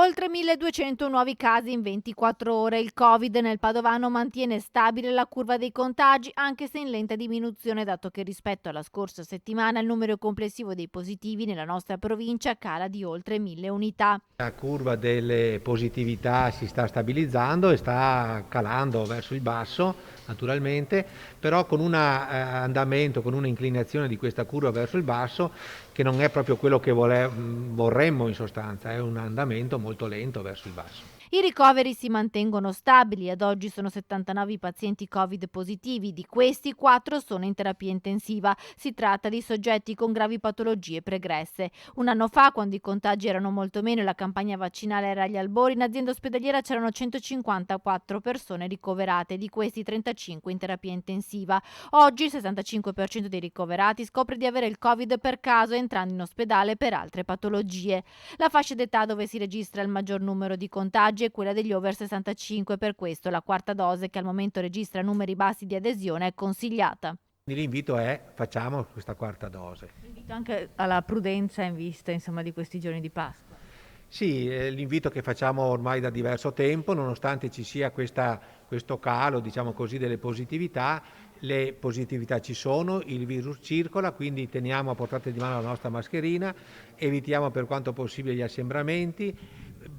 Oltre 1200 nuovi casi in 24 ore. Il Covid nel Padovano mantiene stabile la curva dei contagi, anche se in lenta diminuzione, dato che rispetto alla scorsa settimana il numero complessivo dei positivi nella nostra provincia cala di oltre 1000 unità. La curva delle positività si sta stabilizzando e sta calando verso il basso, naturalmente, però con un andamento, con un'inclinazione di questa curva verso il basso che non è proprio quello che vorremmo in sostanza, è un andamento molto lento verso il basso. I ricoveri si mantengono stabili, ad oggi sono 79 i pazienti Covid positivi, di questi 4 sono in terapia intensiva. Si tratta di soggetti con gravi patologie pregresse. Un anno fa, quando i contagi erano molto meno e la campagna vaccinale era agli albori, in azienda ospedaliera c'erano 154 persone ricoverate, di questi 35 in terapia intensiva. Oggi il 65% dei ricoverati scopre di avere il Covid per caso, entrando in ospedale per altre patologie. La fascia d'età dove si registra il maggior numero di contagi è quella degli over 65, per questo la quarta dose, che al momento registra numeri bassi di adesione, è consigliata. Quindi l'invito è: facciamo questa quarta dose. Invito anche alla prudenza in vista, insomma, di questi giorni di Pasqua. Sì, l'invito che facciamo ormai da diverso tempo, nonostante ci sia questo calo, diciamo così, delle positività, le positività ci sono, il virus circola, quindi teniamo a portata di mano la nostra mascherina, evitiamo per quanto possibile gli assembramenti,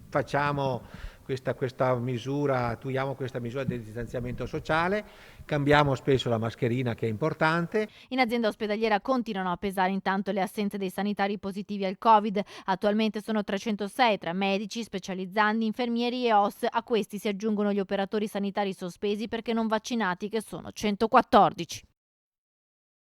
facciamo attuiamo questa misura del distanziamento sociale, cambiamo spesso la mascherina, che è importante. In azienda ospedaliera continuano a pesare intanto le assenze dei sanitari positivi al Covid. Attualmente sono 306 tra medici, specializzandi, infermieri e OS. A questi si aggiungono gli operatori sanitari sospesi perché non vaccinati, che sono 114.